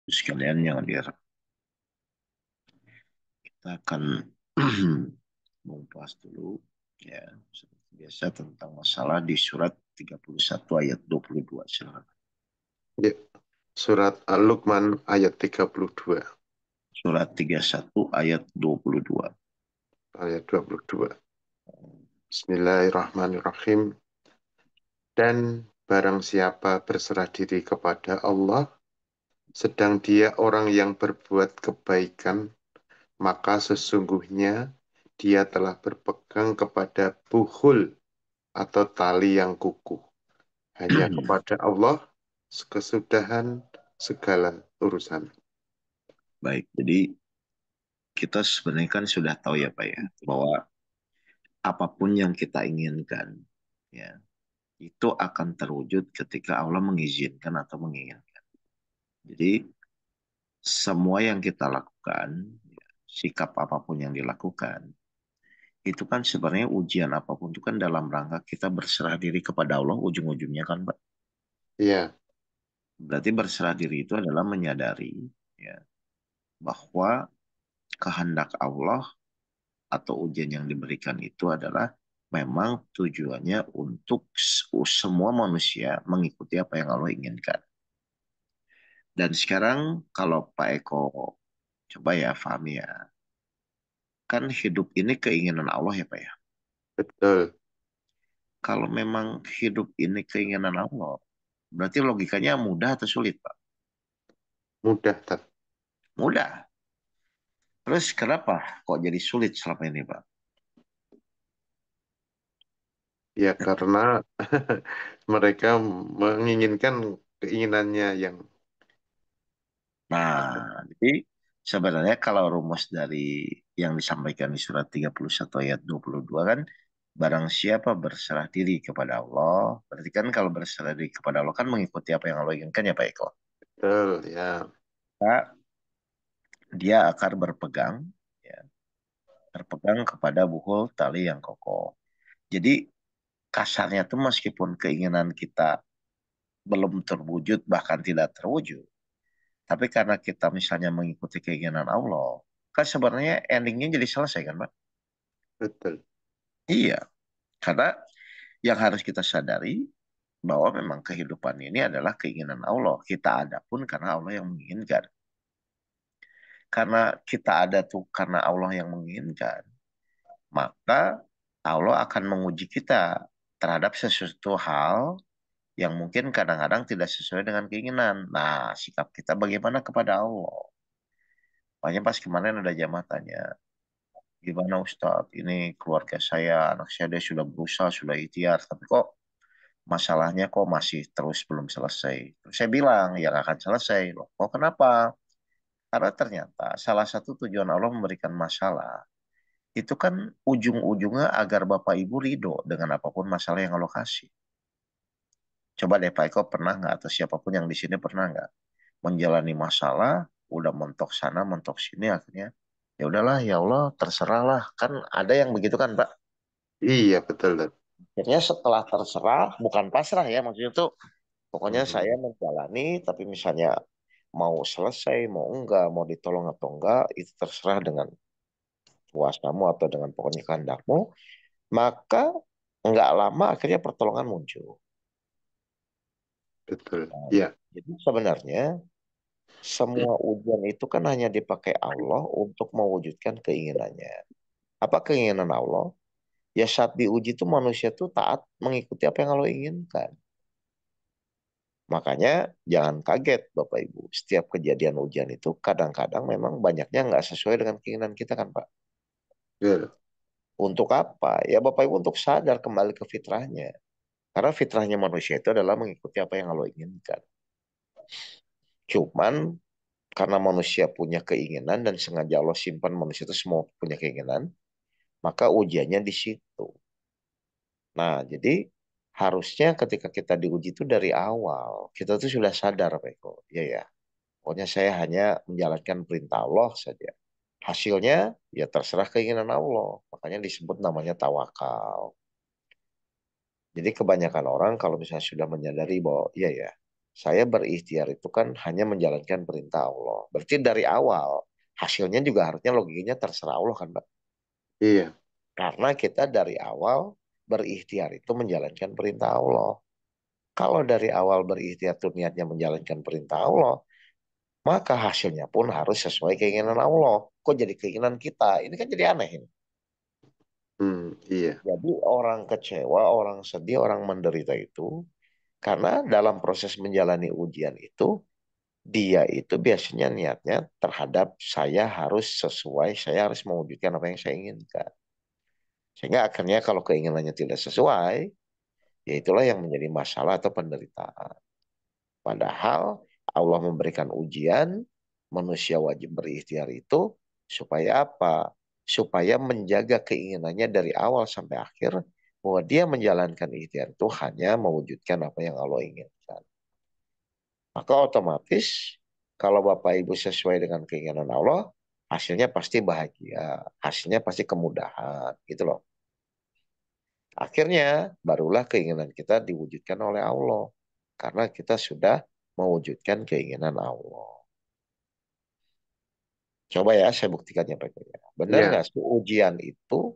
sekalian yang hadir. Kita akan mengupas dulu ya seperti biasa tentang masalah di surat 31 ayat 22. Silakan. Ya, surat Al-Luqman ayat 32, Surat 31 ayat 22. ayat 22. Bismillahirrahmanirrahim. Dan barang siapa berserah diri kepada Allah, sedang dia orang yang berbuat kebaikan, maka sesungguhnya dia telah berpegang kepada buhul atau tali yang kukuh. Hanya kepada Allah kesudahan segala urusan. Baik, jadi kita sebenarnya kan sudah tahu ya Pak ya bahwa apapun yang kita inginkan ya itu akan terwujud ketika Allah mengizinkan atau menginginkan. Jadi semua yang kita lakukan, ya, sikap apapun yang dilakukan, itu kan sebenarnya ujian apapun itu kan dalam rangka kita berserah diri kepada Allah ujung-ujungnya kan Pak. Ya, Berarti berserah diri itu adalah menyadari ya bahwa kehendak Allah atau ujian yang diberikan itu adalah memang tujuannya untuk semua manusia mengikuti apa yang Allah inginkan. Dan sekarang kalau Pak Eko coba ya pahami ya, kan hidup ini keinginan Allah ya Pak ya. betul. Kalau memang hidup ini keinginan Allah, berarti logikanya mudah atau sulit Pak? Mudah, Tat. Mudah. Terus kenapa kok jadi sulit selama ini Pak? Ya, karena mereka menginginkan keinginannya yang Nah, jadi sebenarnya kalau rumus dari yang disampaikan di surat 31 ayat 22 kan, barang siapa berserah diri kepada Allah, berarti kan kalau berserah diri kepada Allah kan mengikuti apa yang Allah inginkan ya Pak Eko. betul, ya. Maka dia akan berpegang, ya, berpegang kepada buhul tali yang kokoh. Jadi kasarnya tuh meskipun keinginan kita belum terwujud, bahkan tidak terwujud, tapi karena kita misalnya mengikuti keinginan Allah, kan sebenarnya endingnya jadi selesai kan Pak? Betul, Iya, karena yang harus kita sadari bahwa memang kehidupan ini adalah keinginan Allah. Kita ada pun karena Allah yang menginginkan. Karena kita ada tuh karena Allah yang menginginkan, maka Allah akan menguji kita terhadap sesuatu hal yang mungkin kadang-kadang tidak sesuai dengan keinginan. Nah, sikap kita bagaimana kepada Allah? Makanya pas kemarin ada jamaah tanya, gimana Ustadz, ini keluarga saya, anak saya dia sudah berusaha, sudah ikhtiar, tapi kok masalahnya kok masih terus belum selesai. Terus saya bilang, ya nggak akan selesai. Loh, kok kenapa? Karena ternyata salah satu tujuan Allah memberikan masalah, itu kan ujung-ujungnya agar Bapak Ibu ridho dengan apapun masalah yang Allah kasih. Coba deh Pak Eko pernah nggak, atau siapapun yang di sini pernah nggak, menjalani masalah, udah mentok sana, mentok sini, akhirnya, ya udahlah, ya Allah, terserahlah. Kan ada yang begitu kan Pak? iya betul, Tat. Akhirnya setelah terserah, bukan pasrah ya, maksudnya tuh pokoknya saya Mhm. menjalani, tapi misalnya mau selesai, mau enggak, mau ditolong atau enggak, itu terserah dengan kuasamu atau dengan pokoknya kehendakmu. Maka enggak lama akhirnya pertolongan muncul. Betul, Nah, ya. jadi sebenarnya semua ujian itu kan hanya dipakai Allah untuk mewujudkan keinginannya. Apa keinginan Allah? Ya saat diuji itu manusia tuh taat mengikuti apa yang Allah inginkan. Makanya jangan kaget Bapak Ibu. Setiap kejadian ujian itu kadang-kadang memang banyaknya nggak sesuai dengan keinginan kita kan Pak. Betul. Untuk apa? Ya Bapak Ibu untuk sadar kembali ke fitrahnya. Karena fitrahnya manusia itu adalah mengikuti apa yang Allah inginkan. Cuman karena manusia punya keinginan dan sengaja Allah simpan manusia itu semua punya keinginan, maka ujiannya di situ. Nah, jadi harusnya ketika kita diuji itu dari awal, kita tuh sudah sadar Pak Eko. Ya ya, pokoknya saya hanya menjalankan perintah Allah saja. Hasilnya ya terserah keinginan Allah. Makanya disebut namanya tawakal. Jadi kebanyakan orang kalau misalnya sudah menyadari bahwa iya ya, Saya berikhtiar itu kan hanya menjalankan perintah Allah. Berarti dari awal hasilnya juga harusnya logikanya terserah Allah kan, Pak? Iya. Karena kita dari awal berikhtiar itu menjalankan perintah Allah. Kalau dari awal berikhtiar itu niatnya menjalankan perintah Allah, maka hasilnya pun harus sesuai keinginan Allah. Kok jadi keinginan kita? Ini kan jadi aneh ini. Iya. Jadi orang kecewa, orang sedih, orang menderita itu karena dalam proses menjalani ujian itu dia itu biasanya niatnya terhadap saya harus sesuai, saya harus mewujudkan apa yang saya inginkan. Sehingga akhirnya kalau keinginannya tidak sesuai, ya itulah yang menjadi masalah atau penderitaan. Padahal Allah memberikan ujian, manusia wajib berikhtiar itu supaya apa? Supaya menjaga keinginannya dari awal sampai akhir, bahwa dia menjalankan ikhtiar itu hanya mewujudkan apa yang Allah inginkan. Maka otomatis kalau Bapak Ibu sesuai dengan keinginan Allah, hasilnya pasti bahagia, hasilnya pasti kemudahan, gitu loh. Akhirnya barulah keinginan kita diwujudkan oleh Allah. Karena kita sudah mewujudkan keinginan Allah. Coba ya saya buktikan ya Pak Eko ya. Benar nggak Iya. sih ujian itu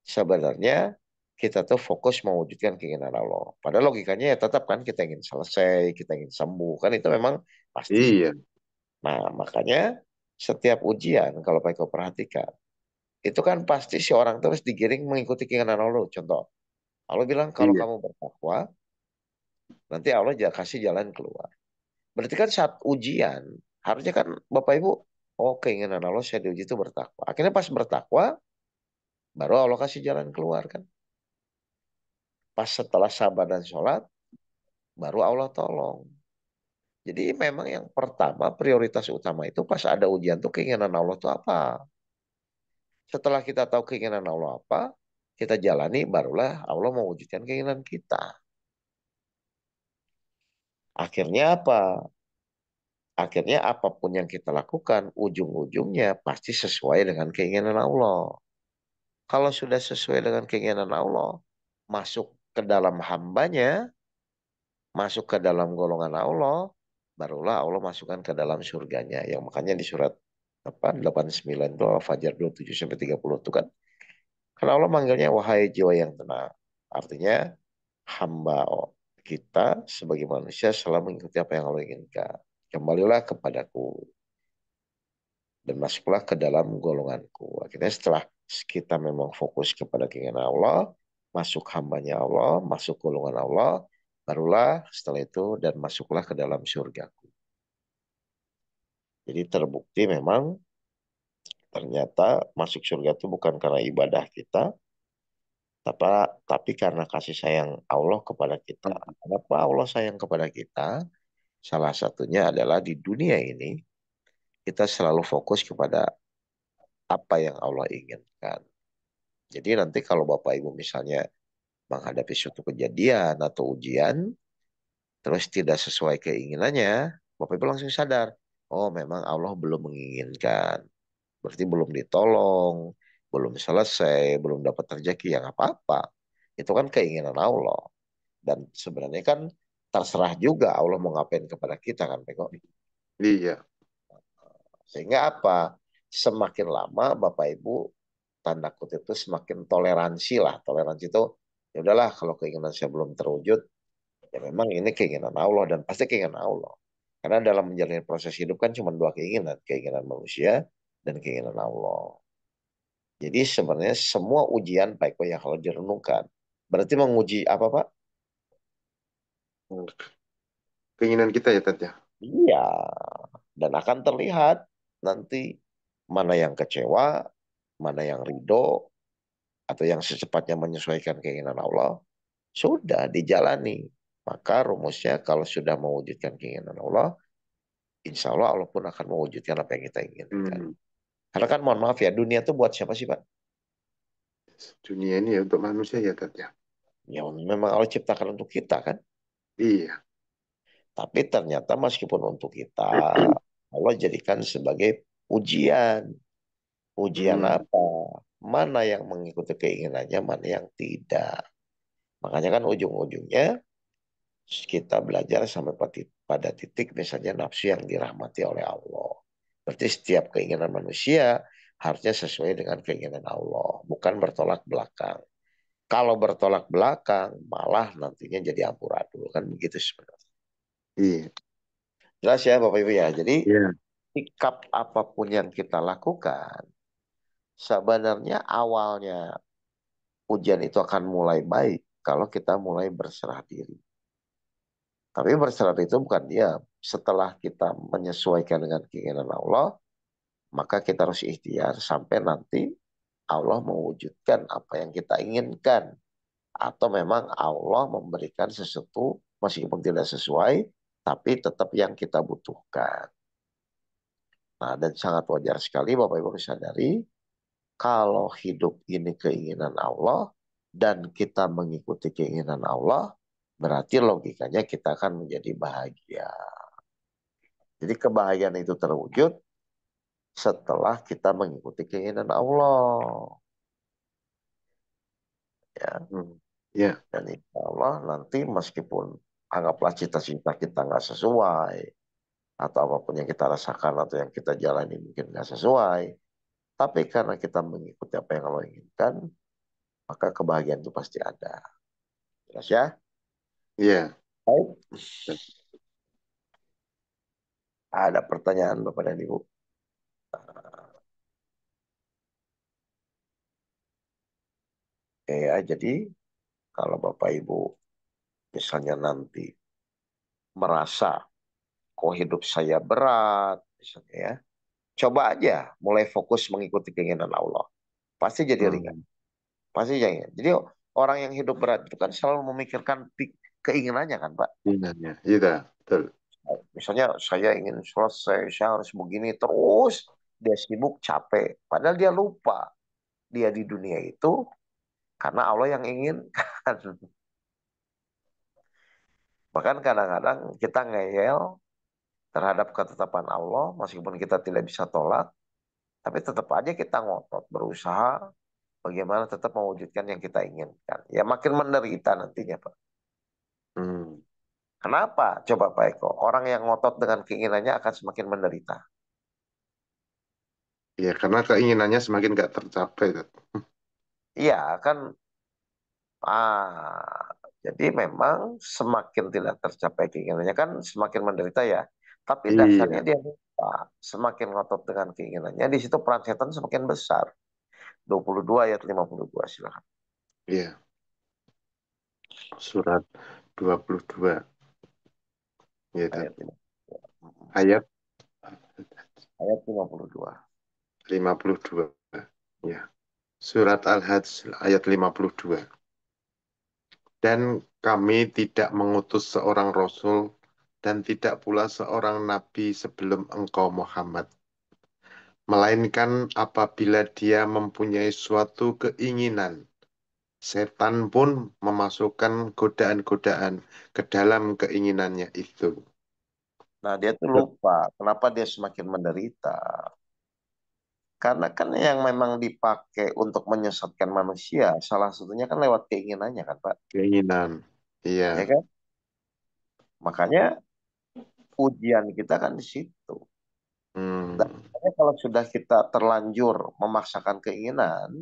sebenarnya kita tuh fokus mewujudkan keinginan Allah. Padahal logikanya ya tetap kan kita ingin selesai, kita ingin sembuh. Kan itu memang pasti. Iya. Nah makanya setiap ujian kalau Pak Eko perhatikan. Itu kan pasti si orang terus digiring mengikuti keinginan Allah. Contoh, Allah bilang kalau Iya. kamu bertakwa, nanti Allah kasih jalan keluar. Berarti kan saat ujian, harusnya kan Bapak Ibu, oh keinginan Allah saya diuji itu bertakwa. Akhirnya pas bertakwa, baru Allah kasih jalan keluar kan. Pas setelah sabar dan sholat, baru Allah tolong. Jadi memang yang pertama, prioritas utama itu pas ada ujian tuh keinginan Allah tuh apa. Setelah kita tahu keinginan Allah apa, kita jalani, barulah Allah mewujudkan keinginan kita. Akhirnya apa? Akhirnya apapun yang kita lakukan, ujung-ujungnya pasti sesuai dengan keinginan Allah. Kalau sudah sesuai dengan keinginan Allah, masuk ke dalam hambanya, masuk ke dalam golongan Allah, barulah Allah masukkan ke dalam surganya. Yang makanya di surat apa 89 itu Al-Fajr 27 sampai 30 itu kan. Karena Allah manggilnya wahai jiwa yang tenang. Artinya hamba kita sebagai manusia selalu mengikuti apa yang Allah inginkan. Kembalilah kepadaku dan masuklah ke dalam golonganku. Akhirnya setelah kita memang fokus kepada keinginan Allah, masuk hambanya Allah, masuk golongan Allah, barulah setelah itu dan masuklah ke dalam surgaku. Jadi terbukti memang ternyata masuk surga itu bukan karena ibadah kita, tapi, tapi karena kasih sayang Allah kepada kita. Kenapa Allah sayang kepada kita? Salah satunya adalah di dunia ini kita selalu fokus kepada apa yang Allah inginkan. Jadi nanti kalau Bapak Ibu misalnya menghadapi suatu kejadian atau ujian, terus tidak sesuai keinginannya, Bapak Ibu langsung sadar, oh memang Allah belum menginginkan. Berarti belum ditolong, belum selesai, belum dapat rezeki yang apa-apa. Itu kan keinginan Allah. Dan sebenarnya kan terserah juga Allah mau ngapain kepada kita kan, Peko. Iya. Sehingga apa? Semakin lama Bapak Ibu tanda kutip itu semakin toleransi lah. Toleransi itu ya udahlah kalau keinginan saya belum terwujud, ya memang ini keinginan Allah dan pasti keinginan Allah. Karena dalam menjalani proses hidup kan cuma dua keinginan, keinginan manusia dan keinginan Allah. Jadi sebenarnya semua ujian Pak Eko yang kalau direnungkan, berarti menguji apa Pak? Keinginan kita ya, Tat ya. Iya, dan akan terlihat nanti mana yang kecewa, mana yang ridho, atau yang secepatnya menyesuaikan keinginan Allah, sudah dijalani. Maka rumusnya kalau sudah mewujudkan keinginan Allah, insya Allah Allah pun akan mewujudkan apa yang kita inginkan. Hmm. Karena kan mohon maaf ya, dunia itu buat siapa sih Pak? Dunia ini ya untuk manusia ya, Tat ya. Ya memang Allah ciptakan untuk kita kan. Iya. Tapi ternyata meskipun untuk kita, Allah jadikan sebagai ujian. Ujian Hmm. apa? Mana yang mengikuti keinginannya, mana yang tidak. Makanya kan ujung-ujungnya kita belajar sampai pada titik misalnya nafsu yang dirahmati oleh Allah. Berarti setiap keinginan manusia harusnya sesuai dengan keinginan Allah, bukan bertolak belakang. Kalau bertolak belakang, malah nantinya jadi amburadul. Kan begitu sebenarnya. Iya. Jelas ya Bapak Ibu ya. Jadi Iya. sikap apapun yang kita lakukan, sebenarnya awalnya ujian itu akan mulai baik kalau kita mulai berserah diri. Tapi berserah diri itu bukan diam. Setelah kita menyesuaikan dengan keinginan Allah, maka kita harus ikhtiar sampai nanti Allah mewujudkan apa yang kita inginkan. Atau memang Allah memberikan sesuatu meskipun tidak sesuai, tapi tetap yang kita butuhkan. Nah, dan sangat wajar sekali Bapak Ibu sadari, kalau hidup ini keinginan Allah dan kita mengikuti keinginan Allah, berarti logikanya kita akan menjadi bahagia. Jadi kebahagiaan itu terwujud setelah kita mengikuti keinginan Allah. Ya. Hmm. Ya. Dan insya Allah nanti meskipun anggaplah cita-cita kita nggak sesuai, atau apapun yang kita rasakan atau yang kita jalani mungkin nggak sesuai, tapi karena kita mengikuti apa yang Allah inginkan, maka kebahagiaan itu pasti ada. Jelas ya? Iya. Baik. Ada pertanyaan Bapak dan Ibu? Ya, jadi kalau Bapak Ibu misalnya nanti merasa kok hidup saya berat, misalnya ya, coba aja mulai fokus mengikuti keinginan Allah. Pasti jadi ringan. Hmm. Pasti jadi. Jadi orang yang hidup berat itu kan selalu memikirkan keinginannya kan Pak. Iya. Iya. Iya. Betul. Misalnya saya ingin selesai, saya harus begini terus. Dia sibuk, capek. Padahal dia lupa. Dia di dunia itu karena Allah yang inginkan. Bahkan kadang-kadang kita ngeyel terhadap ketetapan Allah, meskipun kita tidak bisa tolak, tapi tetap aja kita ngotot, berusaha bagaimana tetap mewujudkan yang kita inginkan. Ya makin menderita nantinya, Pak. Hmm. Kenapa? Coba Pak Eko, orang yang ngotot dengan keinginannya akan semakin menderita. Ya, karena keinginannya semakin nggak tercapai. Tat. Iya, kan jadi memang semakin tidak tercapai keinginannya kan semakin menderita ya. Tapi dasarnya Iya. dia lupa. Semakin ngotot dengan keinginannya, di situ peran setan semakin besar. 22 ayat 52 silakan. Iya. Surat 22. Ya, Tat. Ayat 52. Ayat Ayat 52. 52. Ya. Surat Al-Hajj ayat 52. Dan kami tidak mengutus seorang rasul dan tidak pula seorang nabi sebelum engkau Muhammad. Melainkan apabila dia mempunyai suatu keinginan, setan pun memasukkan godaan-godaan ke dalam keinginannya itu. Nah, dia tuh lupa kenapa dia semakin menderita. Karena kan yang memang dipakai untuk menyesatkan manusia, salah satunya kan lewat keinginannya kan, Pak. Keinginan. Ya Iya. kan? Makanya ujian kita kan di situ. Dan Hmm. kalau sudah kita terlanjur memaksakan keinginan,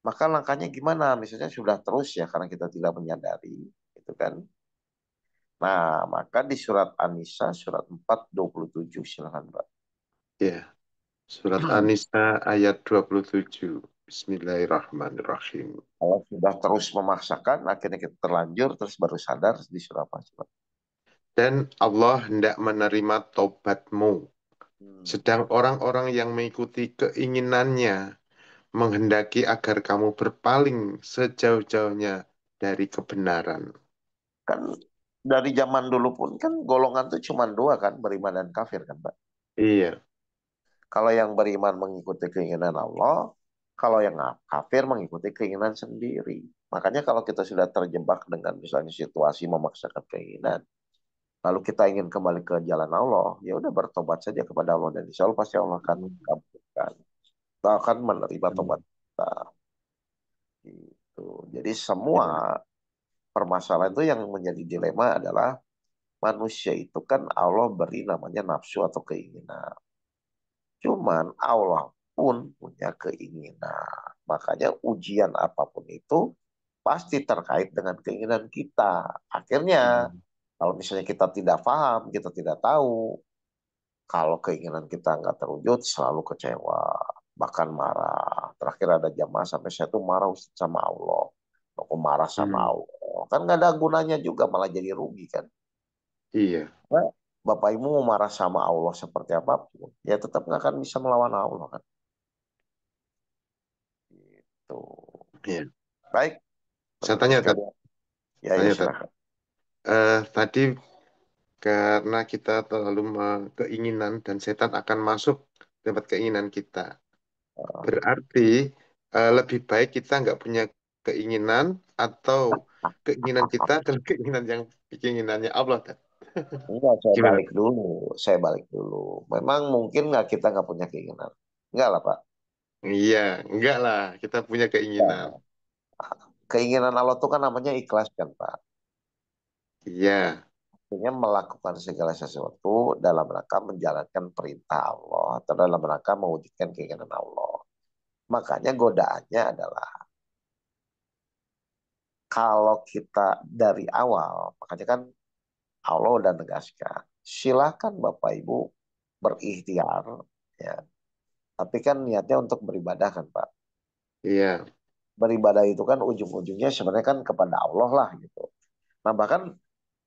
maka langkahnya gimana? Misalnya sudah terus ya karena kita tidak menyadari, gitu kan? Nah, maka di surat An-Nisa surat 4:27 silakan, Pak. Ya. Surat An-Nisa ayat 27. Bismillahirrahmanirrahim. Kalau sudah terus memaksakan, akhirnya kita terlanjur, terus baru sadar di surat apa? Coba? Dan Allah hendak menerima taubatmu. Hmm. Sedang orang-orang yang mengikuti keinginannya menghendaki agar kamu berpaling sejauh-jauhnya dari kebenaran. Kan dari zaman dulu pun kan golongan tuh cuma dua kan, beriman dan kafir kan, Pak. Iya. Kalau yang beriman mengikuti keinginan Allah, kalau yang kafir mengikuti keinginan sendiri. Makanya kalau kita sudah terjebak dengan misalnya situasi memaksakan keinginan, lalu kita ingin kembali ke jalan Allah, ya udah bertobat saja kepada Allah dan insya Allah pasti Allah akan Hmm. kabulkan. Kita akan menerima tobat Hmm. kita. Gitu. Jadi semua Iya. permasalahan itu yang menjadi dilema adalah manusia itu kan Allah beri namanya nafsu atau keinginan. Cuman Allah pun punya keinginan. Makanya ujian apapun itu pasti terkait dengan keinginan kita. Akhirnya Hmm. kalau misalnya kita tidak paham, kita tidak tahu, kalau keinginan kita nggak terwujud, selalu kecewa, bahkan marah. Terakhir ada jamaah sampai saya tuh marah Ustaz sama Allah. Aku marah sama Hmm. Allah. Kan nggak ada gunanya juga, malah jadi rugi kan. Iya, Nah, Bapak Ibu mau marah sama Allah seperti apapun, ya tetap nggak akan bisa melawan Allah kan. Gitu. iya. Baik, Saya teman-teman tanya, Tat. sekalian. Ya, ya Tanya, Tat. silakan. Tadi karena kita terlalu keinginan dan setan akan masuk lewat keinginan kita. Berarti lebih baik kita nggak punya keinginan atau keinginan kita adalah keinginannya Allah, Tat. Enggak, saya Gimana, balik Tat? dulu. Saya balik dulu. Memang mungkin nggak kita nggak punya keinginan. Enggak lah, Pak. Iya, enggak lah. Kita punya keinginan. Nah, keinginan Allah itu kan namanya ikhlas kan, Pak. Iya, Artinya melakukan segala sesuatu dalam rangka menjalankan perintah Allah atau dalam rangka mewujudkan keinginan Allah. Makanya godaannya adalah kalau kita dari awal, makanya kan Allah udah negaskan, silakan Bapak Ibu berikhtiar, ya. Tapi kan niatnya untuk beribadah kan, Pak. iya, Beribadah itu kan ujung-ujungnya sebenarnya kan kepada Allah lah gitu. Nah bahkan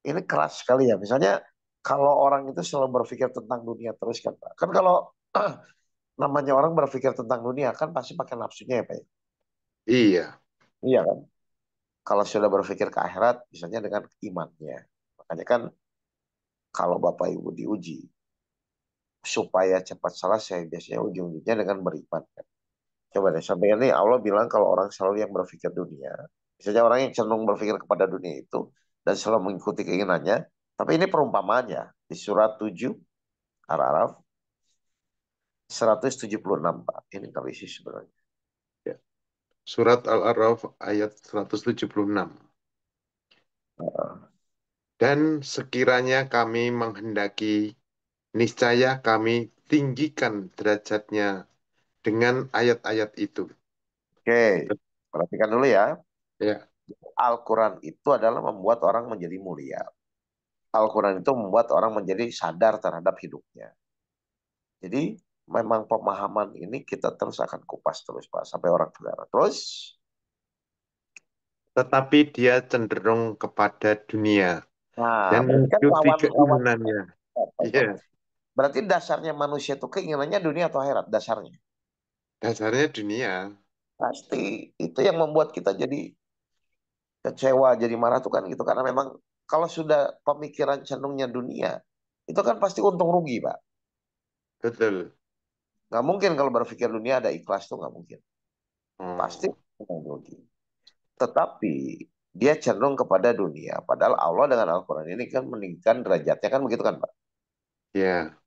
ini keras sekali ya. Misalnya kalau orang itu selalu berpikir tentang dunia terus kan, Pak. Kan kalau namanya orang berpikir tentang dunia kan pasti pakai nafsunya ya Pak, ya? iya, Iya kan? Kalau sudah berpikir ke akhirat, misalnya dengan imannya. Makanya kan kalau Bapak Ibu diuji, supaya cepat selesai, biasanya ujung-ujungnya dengan beriman kan. Coba deh, sampai ini Allah bilang kalau orang selalu yang berpikir dunia, misalnya orang yang cenderung berpikir kepada dunia itu, dan selalu mengikuti keinginannya, tapi ini perumpamaannya, di surat 7, Al-Araf, 176, Pak. Ini terisi sebenarnya. iya. Surat Al-A'raf ayat 176. Dan sekiranya kami menghendaki, niscaya kami tinggikan derajatnya dengan ayat-ayat itu. Oke, perhatikan dulu ya. Ya, Al-Quran itu adalah membuat orang menjadi mulia. Al-Quran itu membuat orang menjadi sadar terhadap hidupnya. Jadi memang pemahaman ini kita terus akan kupas terus Pak sampai orang benar. Terus, tetapi dia cenderung kepada dunia nah dan berarti kan mengikuti lawan keinginannya. apa itu? Iya, Berarti dasarnya manusia itu keinginannya dunia atau akhirat dasarnya. dasarnya dunia. Pasti itu yang membuat kita jadi kecewa, jadi marah tuh kan gitu. Karena memang kalau sudah pemikiran cenderungnya dunia, itu kan pasti untung rugi Pak. Betul. Nggak mungkin kalau berpikir dunia ada ikhlas tuh nggak mungkin. Pasti Oh, untung rugi. Tetapi dia cenderung kepada dunia. Padahal Allah dengan Al-Quran ini kan meninggikan derajatnya kan begitu kan Pak. ya,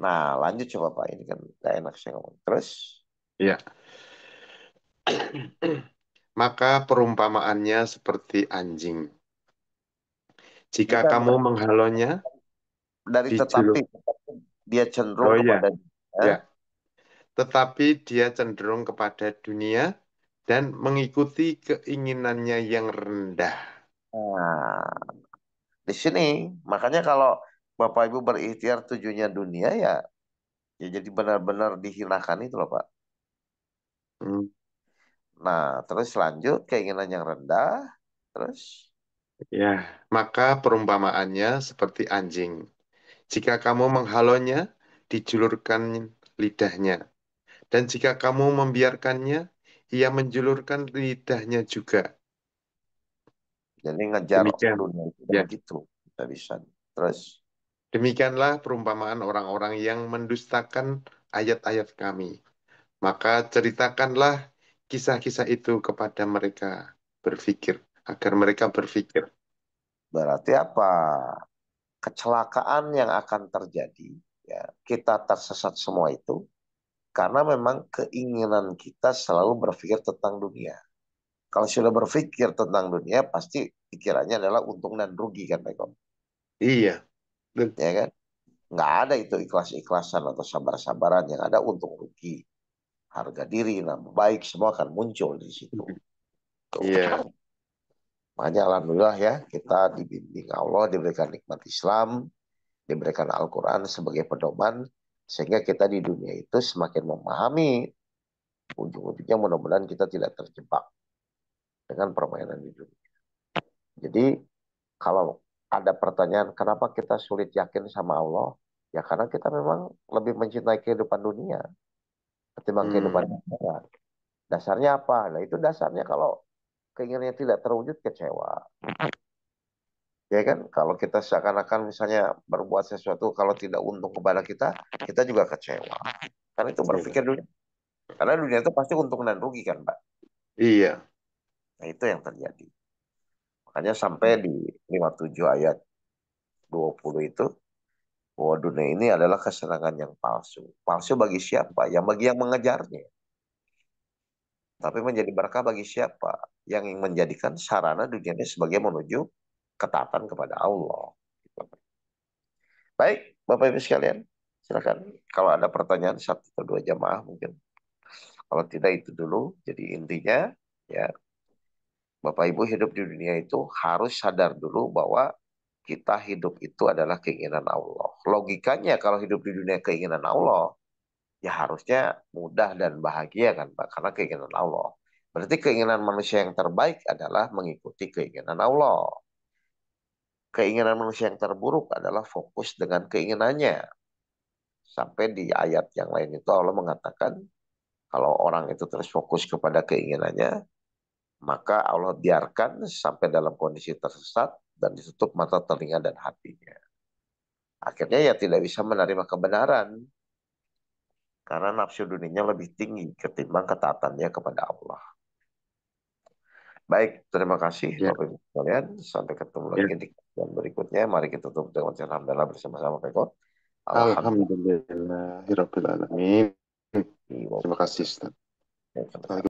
Nah lanjut coba Pak. Ini kan gak enak saya ngomong. Terus ya. Maka perumpamaannya seperti anjing. Jika bukan kamu menghalonya, dari tetapi dijuluk. dia cenderung Oh ya, kepada dunia. ya. Tetapi dia cenderung kepada dunia dan mengikuti keinginannya yang rendah. Nah di sini makanya kalau Bapak Ibu berikhtiar tujuannya dunia ya, ya jadi benar-benar dihinakan itu loh Pak. Hmm, Nah terus lanjut keinginan yang rendah. Terus ya, maka perumpamaannya seperti anjing. Jika kamu menghalonya, dijulurkan lidahnya. Dan jika kamu membiarkannya, ia menjulurkan lidahnya juga. jadi ngejar Demikian. dunia itu udah Ya, begitu. Kita bisa. Terus demikianlah perumpamaan orang-orang yang mendustakan ayat-ayat kami. Maka ceritakanlah kisah-kisah itu kepada mereka berpikir, agar mereka berpikir. berarti apa? Kecelakaan yang akan terjadi, ya, kita tersesat semua itu karena memang keinginan kita selalu berpikir tentang dunia. Kalau sudah berpikir tentang dunia, pasti pikirannya adalah untung dan rugi kan, Pak Eko? Iya. Dan- ya kan? Nggak ada itu ikhlas-ikhlasan atau sabar-sabaran, yang ada untung rugi, harga diri, nama baik, semua akan muncul di situ. Tuh. Iya. Makanya alhamdulillah ya, kita dibimbing Allah, diberikan nikmat Islam, diberikan Al-Quran sebagai pedoman, sehingga kita di dunia itu semakin memahami, ujung-ujungnya mudah-mudahan kita tidak terjebak dengan permainan di dunia. Jadi kalau ada pertanyaan kenapa kita sulit yakin sama Allah, ya karena kita memang lebih mencintai kehidupan dunia ketimbang kehidupan Hmm. akhirat. Dasarnya apa? Nah itu dasarnya kalau keinginannya tidak terwujud, kecewa. Ya kan, kalau kita seakan-akan misalnya berbuat sesuatu kalau tidak untung kepada kita, kita juga kecewa. Karena itu Iya. berpikir dunia. Karena dunia itu pasti untung dan rugi kan, Mbak. Iya. Nah itu yang terjadi. Makanya sampai di 57 ayat 20 itu, bahwa dunia ini adalah kesenangan yang palsu. Palsu bagi siapa? Yang bagi yang mengejarnya. Tapi menjadi berkah bagi siapa? Yang menjadikan sarana dunia ini sebagai menuju ketaatan kepada Allah. Baik, Bapak Ibu sekalian. Silakan. Kalau ada pertanyaan satu atau dua jamaah mungkin. Kalau tidak itu dulu. Jadi intinya ya Bapak Ibu hidup di dunia itu harus sadar dulu bahwa kita hidup itu adalah keinginan Allah. Logikanya kalau hidup di dunia keinginan Allah, ya harusnya mudah dan bahagia kan Pak, karena keinginan Allah. Berarti keinginan manusia yang terbaik adalah mengikuti keinginan Allah. Keinginan manusia yang terburuk adalah fokus dengan keinginannya. Sampai di ayat yang lain itu Allah mengatakan, kalau orang itu terus fokus kepada keinginannya, maka Allah biarkan sampai dalam kondisi tersesat dan ditutup mata, telinga, dan hatinya. Akhirnya ya tidak bisa menerima kebenaran. Karena nafsu dunianya lebih tinggi ketimbang ketaatannya kepada Allah. Baik, terima kasih Ya. Bapak Ibu sekalian. Sampai ketemu Ya. lagi di kesempatan berikutnya. Mari kita tutup dengan alhamdulillah bersama-sama Pak Eko. Alhamdulillah. Alhamdulillahirrabbilalamin. Terima kasih, Ustaz. Sama-sama.